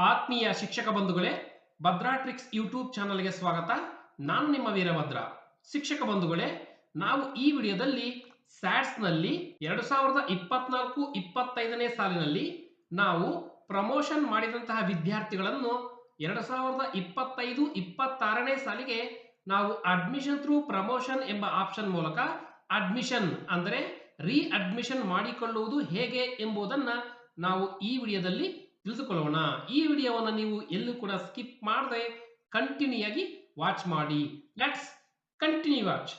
ಆತ್ಮೀಯ ಶಿಕ್ಷಕ ಬಂಧುಗಳೇ, ಭದ್ರಾ ಟ್ರಿಕ್ಸ್ ಯೂಟ್ಯೂಬ್ ಚಾನಲ್ಗೆ ಸ್ವಾಗತ. ನಾನು ನಿಮ್ಮ ವೀರಭದ್ರ. ಶಿಕ್ಷಕ ಬಂಧುಗಳೇ, ನಾವು ಈ ವಿಡಿಯೋದಲ್ಲಿ ಸ್ಯಾಟ್ಸ್ನಲ್ಲಿ 2024-25ನೇ ಸಾಲಿನಲ್ಲಿ ನಾವು ಪ್ರಮೋಷನ್ ಮಾಡಿದಂತಹ ವಿದ್ಯಾರ್ಥಿಗಳನ್ನು 2025-26ನೇ ಸಾಲಿಗೆ ನಾವು ಅಡ್ಮಿಷನ್ ಥ್ರೂ ಪ್ರಮೋಷನ್ ಎಂಬ ಆಪ್ಷನ್ ಮೂಲಕ ಅಡ್ಮಿಷನ್ ಅಂದರೆ ರೀ ಅಡ್ಮಿಷನ್ ಮಾಡಿಕೊಳ್ಳುವುದು ಹೇಗೆ ಎಂಬುದನ್ನು ನಾವು ಈ ವಿಡಿಯೋದಲ್ಲಿ ತಿಳಿದುಕೊಳ್ಳೋಣ. ಈ ವಿಡಿಯೋವನ್ನು ನೀವು ಎಲ್ಲೂ ಕೂಡ ಸ್ಕಿಪ್ ಮಾಡದೆ ಕಂಟಿನ್ಯೂ ಆಗಿ ವಾಚ್ ಮಾಡಿ. Let's continue watch.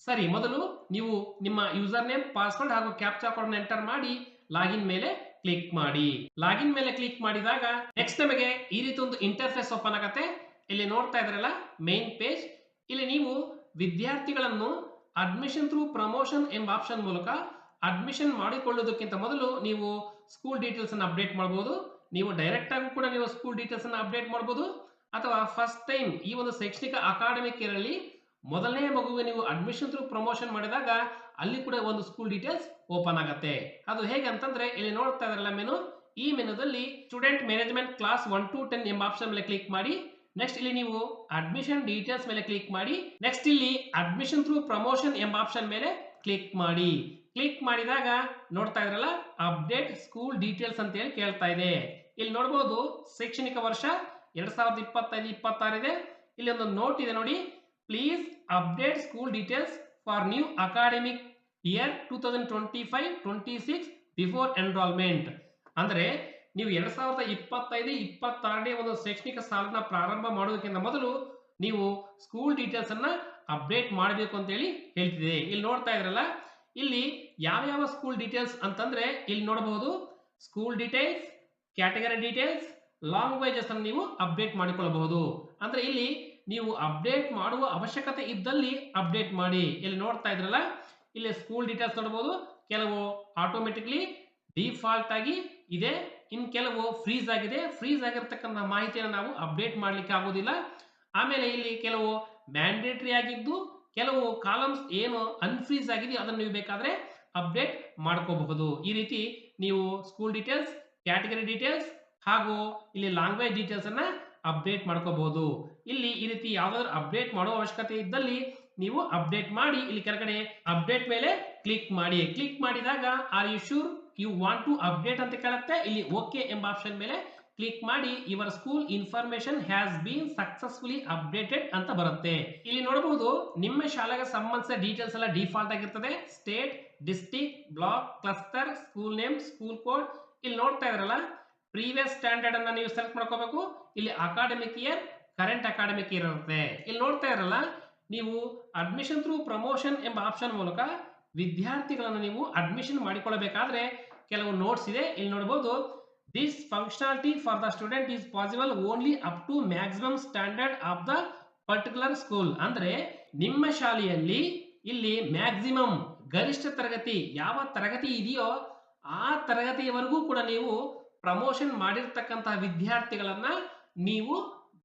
ಸರಿ, ಮೊದಲು ನೀವು ನಿಮ್ಮ ಯೂಸರ್ ನೇಮ್, ಪಾಸ್ವರ್ಡ್ ಹಾಗೂ ಕ್ಯಾಪ್ಚಾ ಕೋಡ್ ಎಂಟರ್ ಮಾಡಿ ಲಾಗಿನ್ ಮೇಲೆ ಕ್ಲಿಕ್ ಮಾಡಿ. ಲಾಗಿನ್ ಮೇಲೆ ಕ್ಲಿಕ್ ಮಾಡಿದಾಗ ನೆಕ್ಸ್ಟ್ ನಮಗೆ ಈ ರೀತಿ ಒಂದು ಇಂಟರ್ಫೇಸ್ ಓಪನ್ ಆಗುತ್ತೆ. ಇಲ್ಲಿ ನೋಡ್ತಾ ಇದ್ರಲ್ಲ ಮೇನ್ ಪೇಜ್. ಇಲ್ಲಿ ನೀವು ವಿದ್ಯಾರ್ಥಿಗಳನ್ನು ಅಡ್ಮಿಷನ್ ಥ್ರೂ ಪ್ರಮೋಷನ್ ಎಂಬ ಆಪ್ಷನ್ ಮೂಲಕ ಅಡ್ಮಿಷನ್ ಮಾಡಿಕೊಳ್ಳುವುದಕ್ಕಿಂತ ಮೊದಲು ನೀವು ಸ್ಕೂಲ್ ಡೀಟೇಲ್ಸ್ ಅನ್ನು ಅಪ್ಡೇಟ್ ಮಾಡಬಹುದು. ನೀವು ಡೈರೆಕ್ಟ್ ಆಗಿ ಕೂಡ ನೀವು ಸ್ಕೂಲ್ ಡೀಟೇಲ್ಸ್ ಅನ್ನು ಅಪ್ಡೇಟ್ ಮಾಡಬಹುದು, ಅಥವಾ ಫಸ್ಟ್ ಟೈಮ್ ಈ ಒಂದು ಶೈಕ್ಷಣಿಕ ಅಕಾಡೆಮಿಕ್ ಇಯರ್ ಅಲ್ಲಿ ಮೊದಲನೇ ಮಗುವಿಗೆ ನೀವು ಅಡ್ಮಿಷನ್ ಥ್ರೂ ಪ್ರಮೋಷನ್ ಮಾಡಿದಾಗ ಅಲ್ಲಿ ಕೂಡ ಒಂದು ಸ್ಕೂಲ್ ಡೀಟೇಲ್ಸ್ ಓಪನ್ ಆಗುತ್ತೆ. ಅದು ಹೇಗೆ ಅಂತಂದ್ರೆ ಇಲ್ಲಿ ನೋಡ್ತಾ ಇದ್ರಲ್ಲ ಮೆನು, ಈ ಮೆನುದಲ್ಲಿ ಸ್ಟೂಡೆಂಟ್ ಮ್ಯಾನೇಜ್ಮೆಂಟ್ ಕ್ಲಾಸ್ 1 to 10 ಎಂಬ ಆಪ್ಷನ್ ಮೇಲೆ ಕ್ಲಿಕ್ ಮಾಡಿ. ನೆಕ್ಸ್ಟ್ ಇಲ್ಲಿ ನೀವು ಅಡ್ಮಿಷನ್ ಡೀಟೇಲ್ಸ್ ಮೇಲೆ ಕ್ಲಿಕ್ ಮಾಡಿ. ನೆಕ್ಸ್ಟ್ ಇಲ್ಲಿ ಅಡ್ಮಿಷನ್ ಥ್ರೂ ಪ್ರಮೋಷನ್ ಎಂಬ ಆಪ್ಷನ್ ಮೇಲೆ ಕ್ಲಿಕ್ ಮಾಡಿ. ಕ್ಲಿಕ್ ಮಾಡಿದಾಗ ನೋಡ್ತಾ ಇದ್ರಲ್ಲ ಅಪ್ಡೇಟ್ ಸ್ಕೂಲ್ ಡೀಟೇಲ್ಸ್ ಅಂತ ಹೇಳಿ ಕೇಳ್ತಾ ಇದೆ. ಇಲ್ಲಿ ನೋಡಬಹುದು ಶೈಕ್ಷಣಿಕ ವರ್ಷ 2025-26 ಇದೆ. ಇಲ್ಲಿ ಒಂದು ನೋಟ್ ಇದೆ ನೋಡಿ, please update school details for new academic year 2025-26 before enrolment. ಅಂದ್ರೆ ನೀವು 2025-26ನೇ ಒಂದು ಶೈಕ್ಷಣಿಕ ಸಾಲನ ಪ್ರಾರಂಭ ಮಾಡೋದಕ್ಕಿಂತ ಮೊದಲು ನೀವು ಸ್ಕೂಲ್ ಡೀಟೇಲ್ಸ್ ಅನ್ನ ಅಪ್ಡೇಟ್ ಮಾಡಬೇಕು ಅಂತ ಹೇಳಿ ಹೇಳ್ತಿದೆ. ಇಲ್ಲಿ ನೋಡ್ತಾ ಇದ್ರಲ್ಲ, ಇಲ್ಲಿ ಯಾವ ಸ್ಕೂಲ್ ಡೀಟೇಲ್ಸ್ ಅಂತಂದ್ರೆ ಇಲ್ಲಿ ನೋಡಬಹುದು school details, category details, languages ಅನ್ನು ನೀವು ಅಪ್ಡೇಟ್ ಮಾಡಿಕೊಳ್ಳಬಹುದು. ಅಂದ್ರೆ ಇಲ್ಲಿ ನೀವು ಅಪ್ಡೇಟ್ ಮಾಡುವ ಅವಶ್ಯಕತೆ ಇದ್ದಲ್ಲಿ ಅಪ್ಡೇಟ್ ಮಾಡಿ. ಇಲ್ಲಿ ನೋಡ್ತಾ ಇದ್ರಲ್ಲ, ಇಲ್ಲಿ ಸ್ಕೂಲ್ ಡೀಟೇಲ್ಸ್ ನೋಡಬಹುದು. ಕೆಲವು ಆಟೋಮೆಟಿಕ್ಲಿ ಡಿಫಾಲ್ಟ್ ಆಗಿ ಇದೆ, ಇನ್ ಕೆಲವು ಫ್ರೀಸ್ ಆಗಿದೆ. ಫ್ರೀಸ್ ಆಗಿರ್ತಕ್ಕಂಥ ಮಾಹಿತಿಯನ್ನು ನಾವು ಅಪ್ಡೇಟ್ ಮಾಡ್ಲಿಕ್ಕೆ ಆಗೋದಿಲ್ಲ. ಆಮೇಲೆ ಇಲ್ಲಿ ಕೆಲವು ಮ್ಯಾಂಡೇಟರಿ ಆಗಿದ್ದು, ಕೆಲವು ಕಾಲಮ್ಸ್ ಏನು ಅನ್ಫ್ರೀಸ್ ಆಗಿದೆ ಅದನ್ನು ನೀವು ಬೇಕಾದ್ರೆ ಅಪ್ಡೇಟ್ ಮಾಡ್ಕೋಬಹುದು. ಈ ರೀತಿ ನೀವು ಸ್ಕೂಲ್ ಡೀಟೇಲ್ಸ್, ಕ್ಯಾಟಗರಿ ಡೀಟೇಲ್ಸ್ ಹಾಗೂ ಇಲ್ಲಿ ಲ್ಯಾಂಗ್ವೇಜ್ ಡೀಟೇಲ್ಸ್ ಅನ್ನ ಅಪ್ಡೇಟ್ ಮಾಡ್ಕೋಬಹುದು. ಇಲ್ಲಿ ಈ ರೀತಿ ಯಾವ್ದಾದ್ರು ಅಪ್ಡೇಟ್ ಮಾಡುವ ಅವಶ್ಯಕತೆ ಇದ್ದಲ್ಲಿ ನೀವು ಅಪ್ಡೇಟ್ ಮಾಡಿ. ಇಲ್ಲಿ ಕೆಳಗಡೆ ಅಪ್ಡೇಟ್ ಮೇಲೆ ಕ್ಲಿಕ್ ಮಾಡಿ. ಕ್ಲಿಕ್ ಮಾಡಿದಾಗ are you sure you want to update ಅಂತ ಕೇಳುತ್ತೆ. ಇಲ್ಲಿ ಓಕೆ ಎಂಬ ಆಪ್ಷನ್ ಮೇಲೆ ಕ್ಲಿಕ್ ಮಾಡಿ. Your school information has been successfully updated ಅಂತ ಬರುತ್ತೆ. ಇಲ್ಲಿ ನೋಡಬಹುದು ನಿಮ್ಮ ಶಾಲೆಗೆ ಸಂಬಂಧಿಸಿದ ಡೀಟೇಲ್ಸ್ ಎಲ್ಲ ಡಿಫಾಲ್ಟ್ ಆಗಿರ್ತದೆ. State, district, block, cluster, school name, school code. ಇಲ್ಲಿ ನೋಡ್ತಾ ಇದ್ರಲ್ಲ ಪ್ರೀವಿಯಸ್ ಸ್ಟ್ಯಾಂಡರ್ಡ್ ಅನ್ನ ನೀವು ಸೆಲೆಕ್ಟ್ ಮಾಡ್ಕೋಬೇಕು. ಇಲ್ಲಿ academic year, current academic year ಇರುತ್ತೆ. ಇಲ್ಲಿ ನೋಡ್ತಾ ಇರಲ್ಲ, ನೀವು ಅಡ್ಮಿಷನ್ ಥ್ರೂ ಪ್ರಮೋಷನ್ ಎಂಬ ಆಪ್ಷನ್ ಮೂಲಕ ವಿದ್ಯಾರ್ಥಿಗಳನ್ನು ನೀವು ಅಡ್ಮಿಷನ್ ಮಾಡಿಕೊಳ್ಳಬೇಕಾದ್ರೆ ಕೆಲವು ನೋಟ್ಸ್ ಇದೆ. ಇಲ್ಲಿ ನೋಡಬಹುದು, this functionality for the student is possible only up to maximum standard of the particular school. ಅಂದ್ರೆ ನಿಮ್ಮ ಶಾಲೆಯಲ್ಲಿ ಇಲ್ಲಿ ಮ್ಯಾಕ್ಸಿಮಮ್ ಗರಿಷ್ಠ ತರಗತಿ ಯಾವ ತರಗತಿ ಇದೆಯೋ ಆ ತರಗತಿಯವರೆಗೂ ಕೂಡ ನೀವು ಪ್ರಮೋಷನ್ ಮಾಡಿರ್ತಕ್ಕಂತಹ ವಿದ್ಯಾರ್ಥಿಗಳನ್ನ ನೀವು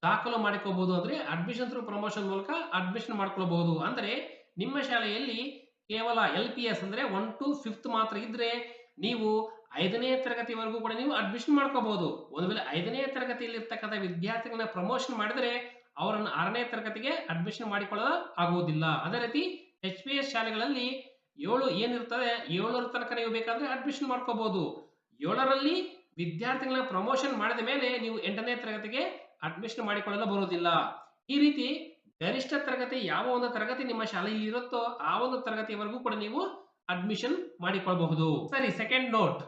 ದಾಖಲು ಮಾಡಿಕೋಬಹುದು. ಅಂದ್ರೆ ಅಡ್ಮಿಷನ್ ಥ್ರೂ ಪ್ರಮೋಷನ್ ಮೂಲಕ ಅಡ್ಮಿಷನ್ ಮಾಡ್ಕೊಳ್ಬಹುದು. ಅಂದ್ರೆ ನಿಮ್ಮ ಶಾಲೆಯಲ್ಲಿ ಕೇವಲ LPS ಅಂದ್ರೆ 1 to 5th ಮಾತ್ರ ಇದ್ರೆ ನೀವು 5ನೇ ತರಗತಿವರೆಗೂ ಕೂಡ ನೀವು ಅಡ್ಮಿಷನ್ ಮಾಡ್ಕೋಬಹುದು. ಒಂದು ವೇಳೆ 5ನೇ ತರಗತಿಯಲ್ಲಿ ಇರ್ತಕ್ಕಂಥ ವಿದ್ಯಾರ್ಥಿಗಳನ್ನ ಪ್ರಮೋಷನ್ ಮಾಡಿದ್ರೆ ಅವರನ್ನು 6ನೇ ತರಗತಿಗೆ ಅಡ್ಮಿಷನ್ ಮಾಡಿಕೊಳ್ಳಲು ಆಗುವುದಿಲ್ಲ. ಅದೇ ರೀತಿ HPS ಶಾಲೆಗಳಲ್ಲಿ 7 ಏನಿರ್ತದೆ 7ರ ತನಕ ನೀವು ಬೇಕಾದ್ರೆ ಅಡ್ಮಿಷನ್ ಮಾಡ್ಕೋಬಹುದು. 7ರಲ್ಲಿ ವಿದ್ಯಾರ್ಥಿಗಳನ್ನ ಪ್ರಮೋಷನ್ ಮಾಡಿದ ಮೇಲೆ ನೀವು 8ನೇ ತರಗತಿಗೆ ಅಡ್ಮಿಷನ್ ಮಾಡಿಕೊಳ್ಳಲು ಬರುವುದಿಲ್ಲ. ಈ ರೀತಿ ಗರಿಷ್ಠ ತರಗತಿ ಯಾವ ಒಂದು ತರಗತಿ ನಿಮ್ಮ ಶಾಲೆಯಲ್ಲಿ ಇರುತ್ತೋ ಆ ಒಂದು ತರಗತಿವರೆಗೂ ಕೂಡ ನೀವು ಅಡ್ಮಿಷನ್ ಮಾಡಿಕೊಳ್ಳಬಹುದು. ಸರಿ, second note,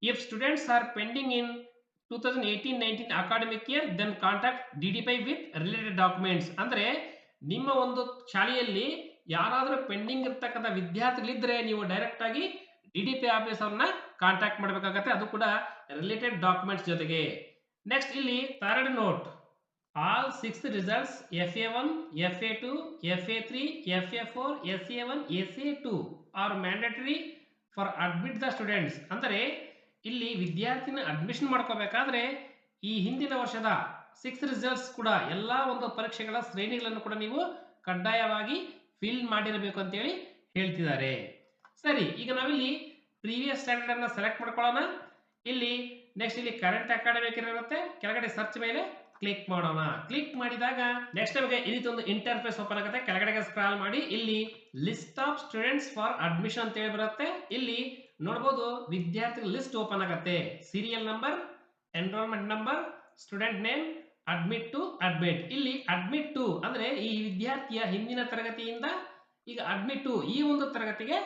if students are pending in 2018-19 academic year then contact DDPI with related documents. ಅಂದ್ರೆ ನಿಮ್ಮ ಒಂದು ಶಾಲೆಯಲ್ಲಿ ಯಾರಾದರೂ ಪೆಂಡಿಂಗ್ ಇರ್ತಕ್ಕಂಥ ವಿದ್ಯಾರ್ಥಿಗಳಿದ್ರೆ ನೀವು ಡೈರೆಕ್ಟ್ ಆಗಿ DDPI ಆಫೀಸ್ ಅವ್ರನ್ನ ಕಾಂಟ್ಯಾಕ್ಟ್ ಮಾಡಬೇಕಾಗತ್ತೆ, ಅದು ಕೂಡ ರಿಲೇಟೆಡ್ ಡಾಕ್ಯುಮೆಂಟ್ಸ್ ಜೊತೆಗೆ. ನೆಕ್ಸ್ಟ್ ಇಲ್ಲಿ third note, all 6th results FA1, FA2, FA3, FA4, SA1, SA2 are mandatory for admit the students. ಅಂದರೆ ಇಲ್ಲಿ ವಿದ್ಯಾರ್ಥಿನ ಅಡ್ಮಿಷನ್ ಮಾಡ್ಕೋಬೇಕಾದ್ರೆ ಈ ಹಿಂದಿನ ವರ್ಷದ 6th ರಿಸಲ್ಟ್ಸ್ ಕೂಡ ಎಲ್ಲಾ ಒಂದು ಪರೀಕ್ಷೆಗಳ ಶ್ರೇಣಿಗಳನ್ನು ಕೂಡ ನೀವು ಕಡ್ಡಾಯವಾಗಿ ಫಿಲ್ ಮಾಡಿರಬೇಕು ಅಂತ ಹೇಳಿ ಹೇಳ್ತಿದ್ದಾರೆ. ಸರಿ, ಈಗ ನಾವಿಲ್ಲಿ ಪ್ರೀವಿಯಸ್ ಸ್ಟ್ಯಾಂಡರ್ಡ್ ಅನ್ನ ಸೆಲೆಕ್ಟ್ ಮಾಡ್ಕೊಳ್ಳೋಣ. ಇಲ್ಲಿ ನೆಕ್ಸ್ಟ್ ಇಲ್ಲಿ ಕರೆಂಟ್ ಅಕಾಡೆಮಿಕ್ ಇರುತ್ತೆ, ಕೆಳಗಡೆ ಸರ್ಚ್ ಮೇಲೆ ಕ್ಲಿಕ್ ಮಾಡೋಣ. ಕ್ಲಿಕ್ ಮಾಡಿದಾಗ ನೆಕ್ಸ್ಟ್ ನಮಗೆ ಈ ರೀತಿ ಒಂದು ಇಂಟರ್ಫೇಸ್ ಓಪನ್ ಆಗುತ್ತೆ. ಕೆಳಗಡೆಗೆ ಸ್ಕ್ರಾಲ್ ಮಾಡಿ ಇಲ್ಲಿ list of students for admission ಅಂತ ಹೇಳಿ ಬರುತ್ತೆ. ಇಲ್ಲಿ ನೋಡಬಹುದು ವಿದ್ಯಾರ್ಥಿಗಳ ಲಿಸ್ಟ್ ಓಪನ್ ಆಗುತ್ತೆ. Serial number, enrolment number, student name, admit to admit. ಇಲ್ಲಿ ಅಡ್ಮಿಟ್ ಟು ಅಂದ್ರೆ ಈ ವಿದ್ಯಾರ್ಥಿಯ ಹಿಂದಿನ ತರಗತಿಯಿಂದ ಈಗ ಅಡ್ಮಿಟ್ ಟು ಈ ಒಂದು ತರಗತಿಗೆ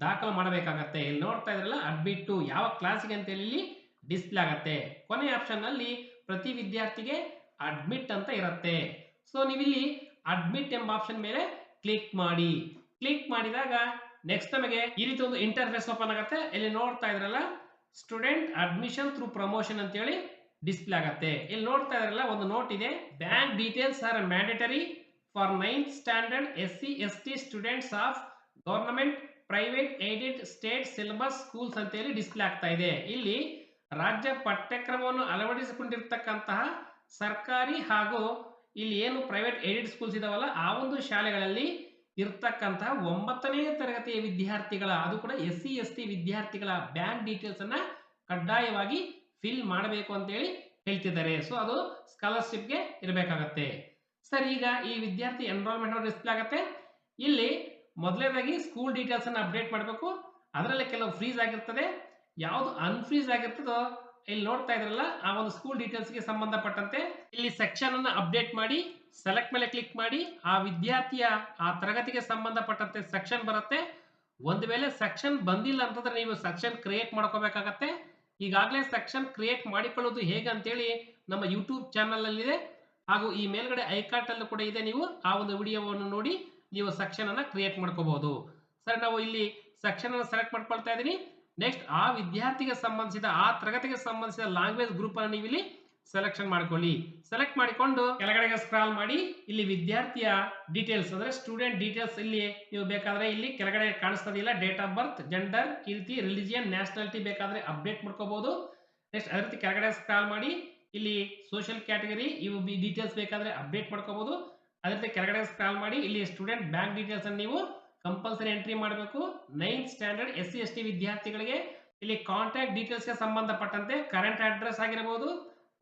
ದಾಖಲು ಮಾಡಬೇಕಾಗತ್ತೆ. ಇಲ್ಲಿ ನೋಡ್ತಾ ಇದ್ರಲ್ಲ ಅಡ್ಮಿಟ್ ಟು ಯಾವ ಕ್ಲಾಸಿಗೆ ಅಂತ ಹೇಳಿ ಇಲ್ಲಿ ಡಿಸ್ಪ್ಲೇ ಆಗುತ್ತೆ. ಕೊನೆ ಆಪ್ಷನ್ ನಲ್ಲಿ ಪ್ರತಿ ವಿದ್ಯಾರ್ಥಿಗೆ ಅಡ್ಮಿಟ್ ಅಂತ ಇರುತ್ತೆ. ಸೊ ನೀವಿಲ್ಲಿ ಅಡ್ಮಿಟ್ ಎಂಬ ಆಪ್ಷನ್ ಮೇಲೆ ಕ್ಲಿಕ್ ಮಾಡಿ. ಕ್ಲಿಕ್ ಮಾಡಿದಾಗ ನೆಕ್ಸ್ಟ್ ನಮಗೆ ಈ ರೀತಿ ಒಂದು ಇಂಟರ್ಫೇಸ್ ಓಪನ್ ಆಗುತ್ತೆ. ಇಲ್ಲಿ ನೋಡ್ತಾ ಇದ್ರಲ್ಲ ಸ್ಟೂಡೆಂಟ್ ಅಡ್ಮಿಷನ್ ಥ್ರೂ ಪ್ರಮೋಷನ್ ಅಂತ ಹೇಳಿ ಡಿಸ್ಪ್ಲೇ ಆಗುತ್ತೆ. ಇಲ್ಲಿ ನೋಡ್ತಾ ಇದ್ರಲ್ಲ ಒಂದು ನೋಟ್ ಇದೆ, bank details R mandatory for 9th standard SC/ST students of government, private, aided, state syllabus schools ಅಂತ ಹೇಳಿ ಡಿಸ್ಪ್ಲೇ ಆಗ್ತಾ ಇದೆ. ಇಲ್ಲಿ ರಾಜ್ಯ ಪಠ್ಯಕ್ರಮವನ್ನು ಅಳವಡಿಸಿಕೊಂಡಿರ್ತಕ್ಕಂತಹ ಸರ್ಕಾರಿ ಹಾಗೂ ಇಲ್ಲಿ ಏನು ಪ್ರೈವೇಟ್ ಏಡೆಡ್ ಸ್ಕೂಲ್ಸ್ ಇದಾವಲ್ಲ ಆ ಒಂದು ಶಾಲೆಗಳಲ್ಲಿ ಇರ್ತಕ್ಕಂತಹ 9ನೇ ತರಗತಿಯ ವಿದ್ಯಾರ್ಥಿಗಳ, ಅದು ಕೂಡ SC/ST ವಿದ್ಯಾರ್ಥಿಗಳ ಬ್ಯಾಂಕ್ ಡೀಟೇಲ್ಸ್ ಅನ್ನ ಕಡ್ಡಾಯವಾಗಿ ಫಿಲ್ ಮಾಡಬೇಕು ಅಂತ ಹೇಳಿ ಹೇಳ್ತಿದ್ದಾರೆ. ಸೊ ಅದು ಸ್ಕಾಲರ್ಶಿಪ್ಗೆ ಇರಬೇಕಾಗತ್ತೆ. ಸರ್ ಈಗ ಈ ವಿದ್ಯಾರ್ಥಿ ಎನ್ರೋಲ್ಮೆಂಟ್ ಡಿಸ್ಪ್ಲೇ ಆಗುತ್ತೆ. ಇಲ್ಲಿ ಮೊದಲನೇದಾಗಿ ಸ್ಕೂಲ್ ಡೀಟೇಲ್ಸ್ ಅನ್ನ ಅಪ್ಡೇಟ್ ಮಾಡಬೇಕು. ಅದರಲ್ಲಿ ಕೆಲವು ಫ್ರೀಸ್ ಆಗಿರ್ತದೆ, ಯಾವುದು ಅನ್ಫ್ರೀಸ್ ಆಗಿರ್ತದೋ ಇಲ್ಲಿ ನೋಡ್ತಾ ಇದ್ರಲ್ಲ ಆ ಒಂದು ಸ್ಕೂಲ್ ಡೀಟೇಲ್ಸ್ ಗೆ ಸಂಬಂಧಪಟ್ಟಂತೆ ಇಲ್ಲಿ ಸೆಕ್ಷನ್ ಅನ್ನ ಅಪ್ಡೇಟ್ ಮಾಡಿ ಸೆಲೆಕ್ಟ್ ಮೇಲೆ ಕ್ಲಿಕ್ ಮಾಡಿ ಆ ವಿದ್ಯಾರ್ಥಿಯ ಆ ತರಗತಿಗೆ ಸಂಬಂಧಪಟ್ಟಂತೆ ಸೆಕ್ಷನ್ ಬರುತ್ತೆ. ಒಂದು ವೇಳೆ ಸೆಕ್ಷನ್ ಬಂದಿಲ್ಲ ಅಂತಂದ್ರೆ ನೀವು ಸೆಕ್ಷನ್ ಕ್ರಿಯೇಟ್ ಮಾಡ್ಕೋಬೇಕಾಗತ್ತೆ. ಈಗಾಗಲೇ ಸೆಕ್ಷನ್ ಕ್ರಿಯೇಟ್ ಮಾಡಿಕೊಳ್ಳೋದು ಹೇಗೆ ಅಂತೇಳಿ ನಮ್ಮ ಯೂಟ್ಯೂಬ್ ಚಾನಲ್ ಅಲ್ಲಿ ಇದೆ, ಹಾಗೂ ಈ ಮೇಲ್ಗಡೆ ಐಕಾರ್ಟ್ ಅಲ್ಲೂ ಕೂಡ ಇದೆ. ನೀವು ಆ ಒಂದು ವಿಡಿಯೋವನ್ನು ನೋಡಿ ನೀವು ಸೆಕ್ಷನ್ ಅನ್ನ ಕ್ರಿಯೇಟ್ ಮಾಡ್ಕೋಬಹುದು. ಸರ್ ನಾವು ಇಲ್ಲಿ ಸೆಕ್ಷನ್ ಅನ್ನು ಸೆಲೆಕ್ಟ್ ಮಾಡ್ಕೊಳ್ತಾ ಇದ್ದೀನಿ. ನೆಕ್ಸ್ಟ್ ಆ ವಿದ್ಯಾರ್ಥಿಗೆ ಸಂಬಂಧಿಸಿದ ಆ ತರಗತಿಗೆ ಸಂಬಂಧಿಸಿದ ಲ್ಯಾಂಗ್ವೇಜ್ ಗ್ರೂಪ್ ಅನ್ನು ನೀವು ಇಲ್ಲಿ ಸೆಲೆಕ್ಷನ್ ಮಾಡ್ಕೊಳ್ಳಿ. ಸೆಲೆಕ್ಟ್ ಮಾಡಿಕೊಂಡು ಕೆಳಗಡೆಗೆ ಸ್ಕ್ರಾಲ್ ಮಾಡಿ ಇಲ್ಲಿ ವಿದ್ಯಾರ್ಥಿಯ ಡೀಟೇಲ್ಸ್ ಅಂದ್ರೆ ಸ್ಟೂಡೆಂಟ್ ಡೀಟೇಲ್ಸ್ ಇಲ್ಲಿ ನೀವು ಬೇಕಾದ್ರೆ ಇಲ್ಲಿ ಕೆಳಗಡೆ ಕಾಣಿಸ್ತದಿಲ್ಲ, ಡೇಟ್ ಆಫ್ ಬರ್ತ್, ಜೆಂಡರ್, ಈ ರೀತಿ ರಿಲಿಜಿಯನ್, ನ್ಯಾಷನಾಲಿಟಿ ಬೇಕಾದ್ರೆ ಅಪ್ಡೇಟ್ ಮಾಡ್ಕೋಬಹುದು. ನೆಕ್ಸ್ಟ್ ಅದೇ ರೀತಿ ಕೆಳಗಡೆ ಸ್ಕ್ರಾಲ್ ಮಾಡಿ ಇಲ್ಲಿ ಸೋಷಿಯಲ್ ಕ್ಯಾಟಗರಿ ಇವು ಡೀಟೇಲ್ಸ್ ಬೇಕಾದ್ರೆ ಅಪ್ಡೇಟ್ ಮಾಡ್ಕೋಬಹುದು. ಅದೇ ರೀತಿ ಕೆಳಗಡೆ ಸ್ಕ್ರಾಲ್ ಮಾಡಿ ಇಲ್ಲಿ ಸ್ಟೂಡೆಂಟ್ ಬ್ಯಾಂಕ್ ಡೀಟೇಲ್ಸ್ ಅನ್ನು ನೀವು ಕಂಪಲ್ಸರಿ ಎಂಟ್ರಿ ಮಾಡಬೇಕು. 9th ಸ್ಟ್ಯಾಂಡರ್ಡ್ SC/ST ವಿದ್ಯಾರ್ಥಿಗಳಿಗೆ ಇಲ್ಲಿ ಕಾಂಟ್ಯಾಕ್ಟ್ ಡೀಟೇಲ್ಸ್ ಗೆ ಸಂಬಂಧಪಟ್ಟಂತೆ ಕರೆಂಟ್ ಅಡ್ರೆಸ್ ಆಗಿರಬಹುದು,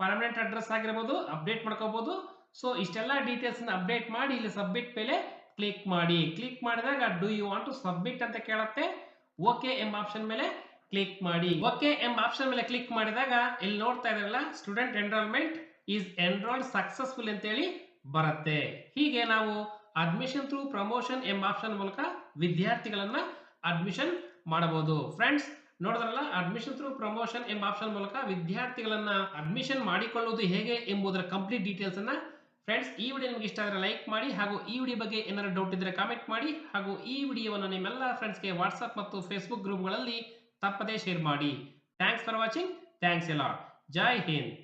ಪರ್ಮನೆಂಟ್ ಅಡ್ರೆಸ್ ಆಗಿರಬಹುದು, ಅಪ್ಡೇಟ್ ಮಾಡ್ಕೋಬಹುದು. ಸೊ ಇಷ್ಟೆಲ್ಲ ಡೀಟೇಲ್ಸ್ ಅಪ್ಡೇಟ್ ಮಾಡಿ ಇಲ್ಲಿ ಸಬ್ಮಿಟ್ ಮೇಲೆ ಕ್ಲಿಕ್ ಮಾಡಿ. ಕ್ಲಿಕ್ ಮಾಡಿದಾಗ do you want to submit ಅಂತ ಕೇಳುತ್ತೆ. ಓಕೆ ಎಂಬ ಆಪ್ಷನ್ ಮೇಲೆ ಕ್ಲಿಕ್ ಮಾಡಿ. ಓಕೆ ಎಂಬ ಆಪ್ಷನ್ ಮೇಲೆ ಕ್ಲಿಕ್ ಮಾಡಿದಾಗ ಇಲ್ಲಿ ನೋಡ್ತಾ ಇದ್ರಲ್ಲ student enrolment is enrolled successful ಅಂತ ಹೇಳಿ ಬರುತ್ತೆ. ಹೀಗೆ ನಾವು ಅಡ್ಮಿಷನ್ ಥ್ರೂ ಪ್ರಮೋಷನ್ ಎಂಬ ಆಪ್ಷನ್ ಮೂಲಕ ವಿದ್ಯಾರ್ಥಿಗಳನ್ನ ಅಡ್ಮಿಷನ್ ಮಾಡಬಹುದು. ಫ್ರೆಂಡ್ಸ್ ನೋಡಿದ್ರಲ್ಲ ಅಡ್ಮಿಷನ್ ಥ್ರೂ ಪ್ರಮೋಷನ್ ಎಂಬ ಆಪ್ಷನ್ ಮೂಲಕ ವಿದ್ಯಾರ್ಥಿಗಳನ್ನ ಅಡ್ಮಿಷನ್ ಮಾಡಿಕೊಳ್ಳುವುದು ಹೇಗೆ ಎಂಬುದರ ಕಂಪ್ಲೀಟ್ ಡೀಟೇಲ್ಸ್ ಅನ್ನ. ಫ್ರೆಂಡ್ಸ್ ಈ ವಿಡಿಯೋ ನಿಮಗೆ ಇಷ್ಟ ಆದರೆ ಲೈಕ್ ಮಾಡಿ, ಹಾಗೂ ಈ ವಿಡಿಯೋ ಬಗ್ಗೆ ಏನಾದರೂ ಡೌಟ್ ಇದ್ದರೆ ಕಾಮೆಂಟ್ ಮಾಡಿ, ಹಾಗೂ ಈ ವಿಡಿಯೋವನ್ನು ನಿಮ್ಮೆಲ್ಲ ಫ್ರೆಂಡ್ಸ್ಗೆ ವಾಟ್ಸ್ಆಪ್ ಮತ್ತು ಫೇಸ್ಬುಕ್ ಗ್ರೂಪ್ಗಳಲ್ಲಿ ತಪ್ಪದೇ ಶೇರ್ ಮಾಡಿ. Thanks for watching. Thanks A lot. Jai Hind.